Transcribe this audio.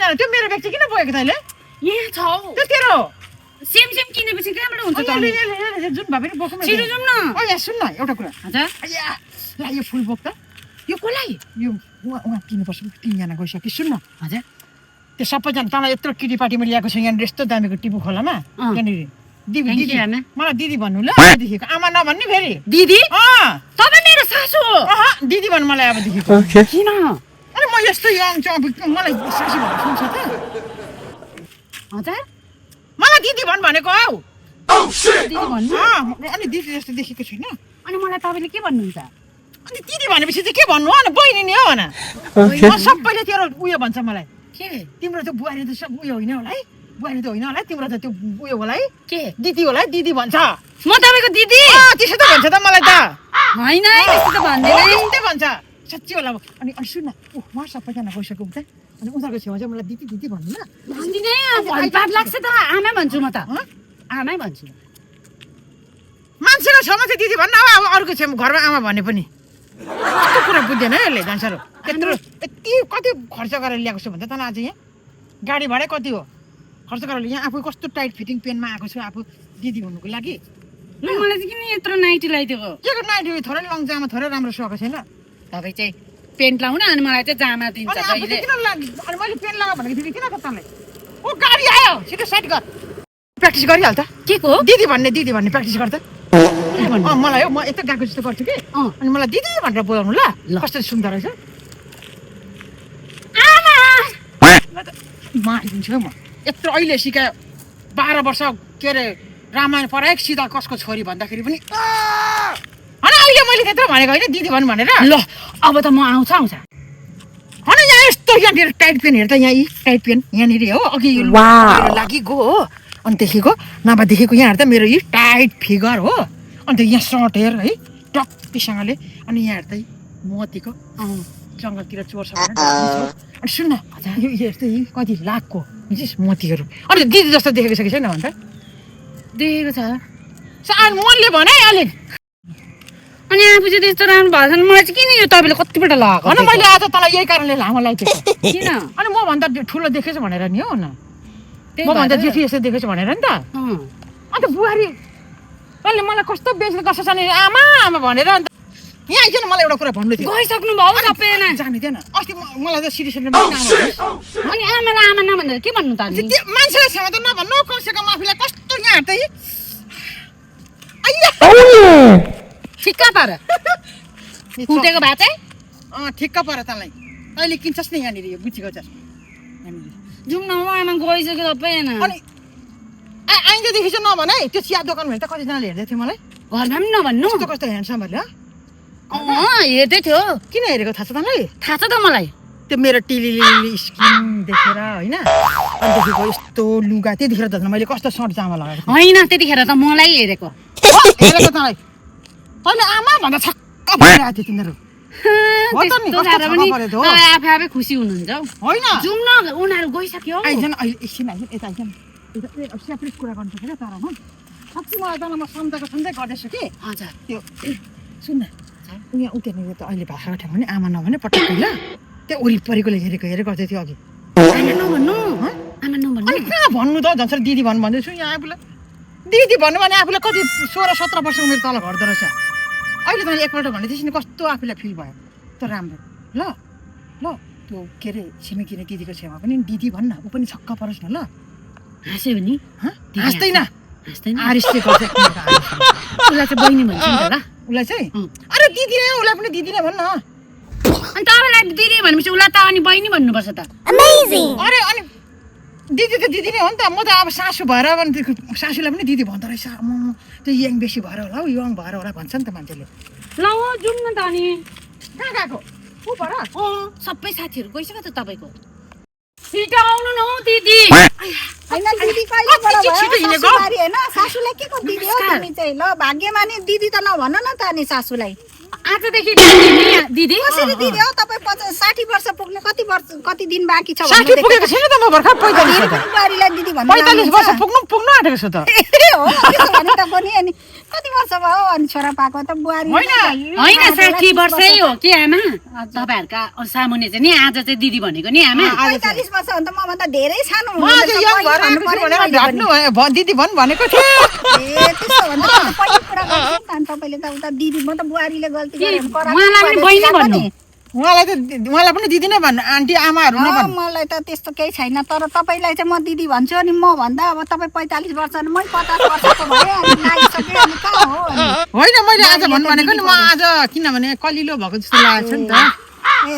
तिनजना त्यो मेरो व्यक्ति किन बोकेको तैँले यहाँ छ त्यो तेरो सेम किनेपछि कहाँबाट हुन्छ त जुन भए पनि बोकौँ छिटो जाउँ न यहाँ सुन न एउटा कुरा हजुर ला यो फुल बोक त यो कसलाई यो उहाँ किन्नुपर्छ 3 जना गइसक्यो सुन न हजुर त्यो सबैजना तँलाई यत्रो किटी पार्टीमा ल्याएको छु यहाँनिर यस्तो दामीको टिपु खोलामा त्यहाँनिर दिदी मलाई दिदी भन्नु ल अबदेखिको आमा नभन्ने फेरि दिदी तपाईँ मेरो सासू दिदी भन्नु मलाई अबदेखिको किन अनि म यस्तो यङ छु अब मलाई सासू भन्नु सुन्छ त हजुर मलाई दिदी भन् भनेको हौ दिदी भन्नु अनि दिदी जस्तो देखेको छुइनँ अनि मलाई तपाईँले के भन्नुहुन्छ अनि दिदी भनेपछि चाहिँ के भन्नु हो बहिनी नि हो न सबैले तेरो उयो भन्छ मलाई के तिम्रो त बुहारी त सब उयो होइन होला है बुहारी त होइन होला है तिम्रो त त्यो उयो होला है के दिदी होला है दिदी भन्छ म तपाईँको दिदी त्यसो त भन्छ त मलाई त होइन त्यस्तो त भन्दैन त्यस्तै भन्छ साँच्ची होला अनि सुन न उहाँ सबैजना गइसक्यो त अनि उनीहरूको छेउमा चाहिँ मलाई दिदी दिदी भन्नु न भन्दिनँ भलपाट लाग्छ त आमै भन्छु म त आमै भन्छु मान्छेको छेउमा चाहिँ दिदी भन्नु अब अरूको छेउमा घरमा आमा भने पनि कस्तो कुरा बुझ्दैन है यसले जान्छरो त्यत्रो यति कति खर्च गरेर ल्याएको छु भन्दा तँलाई आज यहाँ गाडी भाडा कति हो खर्च गरेर यहाँ आफू कस्तो टाइट फिटिङ पेनमा आएको छु आफू दिदी हुनुको लागि मलाई चाहिँ किन यत्रो नाइटी लगाइदिएको के नाइटी थोरै लङ जामा थोरै राम्रो सुहाएको छैन तपाईँ चाहिँ पेन्ट लाउन अनि मलाई चाहिँ जामा दिन्छ अनि मैले पेन्ट लगा भनेको थिएँ किन त तँलाई ओ गाडी आयो छिटो साइड गर प्र्याक्टिस गरिहाल त के को दिदी भन्ने प्र्याक्टिस गर त मलाई हो म यता गएको जस्तो गर्छु कि अनि मलाई दिदी भनेर बोलाउनु ल कस्तो सुन्दर रहेछ मारिदिन्छु म यत्रो अहिले सिकायो 12 वर्ष के अरे रामायण पढाएक सीता कसको छोरी भन्दाखेरि पनि अनि अहिले मैले त्यत्रो भनेको होइन दिदी भन्नु भनेर ल अब त म आउँछ अनि यहाँ यस्तो यहाँनिर टाइट पेन हेर त यहाँ यी टाइट पेन यहाँनिर हो अघि लागि गो हो अनि देखेको नभएदेखिको यहाँ हेर त मेरो यी टाइट फिगर हो अन्त यहाँ सर्ट हेर है टप्पीसँगले अनि यहाँ हेर त मोतीको जङ्गलतिर चोर छ भने अनि सुन न यो यस्तो कति लाखको बुझिस् मोतीहरू अनि दिदी जस्तो देखेको छ कि छैन भन्छ देखेको छ अनि मनले भने अलिक अनि आफू चाहिँ त्यस्तो राम्रो भएको छैन मलाई चाहिँ किन यो तपाईँले कतिपल्ट लगाएको होइन मैले आज तँलाई यही कारणले लामो लगाइदिएको किन अनि म भन्दा ठुलो देखेछु भनेर नि हो न म भन्दा जेठी यस्तो देखेछु भनेर नि त अन्त बुहारी तैँले मलाई कस्तो बेच्नु कस्तो छ नि आमा आमा भनेर अन्त यहाँ आइकन मलाई एउटा कुरा भन्नु थियो गइसक्नु भयो सबैजना जानु थिएन अस्ति मलाई त सिरियसली अनि आमालाई आमा नभन्दा के भन्नु त मान्छेलाई छेउमा त नभन्नु कमसेकम आफूलाई कस्तो यहाँ हेर्दै ठिक्क पार फुटेको भए चाहिँ ठिक्क पार तँलाई तैँले किन्छस् नि यहाँनिर यो बुझेको छ जाउँ न आमा गइसक्यो सबैजना अनि आइन्दादेखि चाहिँ नभन है त्यो चिया दोकान भने त कतिजनाले हेर्दै थियो मलाई घरमा पनि नभन्नु कस्तो कस्तो ह्यान्डसमहरूले हेर्दै थियो किन हेरेको थाहा छ तँलाई थाहा छ त मलाई त्यो मेरो टिलिलिली स्किन देखेर होइन अनिदेखिको यस्तो लुगा त्यतिखेर त मैले कस्तो सर्ट जामा लगाएको होइन त्यतिखेर त मलाई हेरेको हेरेको तँलाई तैँले आमा भन्दा छक्क परिरहेको थियो तिनीहरू आफै आफै खुसी हुनुहुन्छ होइन जाउँ न उनीहरू गइसक्यो आइजन अहिले एकछिन आइजन यता आइजन सेपरेट कुरा गर्नु सक्दैन तर म साँच्ची मलाई तँलाई म सम्झाउँदै गर्दैछु कि हजुर त्यो सुन न यहाँ उतार्ने त अहिले भाषा ठाउँमा नि आमा नभने पटक्कै ल त्यो वरिपरिकोले हेरेको गर्दै थियो अघि आमा नभन्नु आमा नभन्नु अनि कहाँ भन्नु त झन् दिदी भन्नु भन्दैछु यहाँ आफूलाई दिदी भन्नु भने आफूलाई कति 16-17 वर्षको मेरो तल घट्दो रहेछ अहिले तैँले एकपल्ट भने त्यसरी कस्तो आफूलाई फिल भयो त राम्रो ल ल त्यो के अरे छिमेकी दिदीको छेउमा पनि दिदी भन्न ऊ पनि छक्क परोस् न ल हाँस्यो भने हाँस्दैन आरिसले गर्छ उसलाई चाहिँ बहिनी भन्छ नि त ल उसलाई चाहिँ अरे दिदी नै उसलाई पनि दिदी नै भन्न अनि तपाईँलाई दिदी भनेपछि उसलाई त अनि बहिनी भन्नुपर्छ त अरे अनि दिदी त दिदी नै हो नि त म त अब सासू भएर सासूलाई पनि दिदी भन्दो रहेछ म त्यो यङ बेसी भएर होला हौ यङ भएर होला भन्छ नि त मान्छेले ल जाउँ न त अनि कहाँ गएको ऊ भएर सबै साथीहरू गइसक्यो त तपाईँको छिटो आउनु न हौ दिदी सासूलाई के को दिदी हो तिमी चाहिँ ल भाग्यमानी दिदी त नभन न त अनि सासूलाई आजदेखि दिदी कसरी दिदी हो तपाईँ 60 वर्ष पुग्ने कति दिन बाँकी छ 60 पुगेको छैन त म भर्खर 45 हो त बुहारीलाई दिदी भन्नु 45 वर्ष पुग्नु आँटेको छु त हो त्यसो भने त पनि अनि कति वर्ष भयो अनि छोरा पाएको त बुहारी होइन 60 वर्षै हो कि आमा तपाईँहरूका सामुन्ने चाहिँ नि आज चाहिँ दिदी भनेको नि आमा 45 वर्ष हो भने त मभन्दा धेरै सानो म आज यङ भएर आएको छु भनेर ढाट्नु भयो दिदी भन् भनेको थिएँ ए त्यसो भने त पहिले कुरा गर्छु नि त तपाईँले त उता दिदी म त बुहारीले गल्ती गरेँ उहाँलाई पनि बहिनी भन्नु उहाँलाई पनि दिदी नै भन्नु आन्टी आमाहरू नभन्नु मलाई त त्यस्तो केही छैन तर तपाईँलाई चाहिँ म दिदी भन्छु अनि म भन्दा अब तपाईँ 45 वर्ष अनि मै 50 वर्षको भएँ अनि लागिसकेँ अनि कहाँ हो अनि होइन मैले आज भन्नु भनेको नि म आज किनभने कलिलो भएको जस्तो लागेको छ नि त ए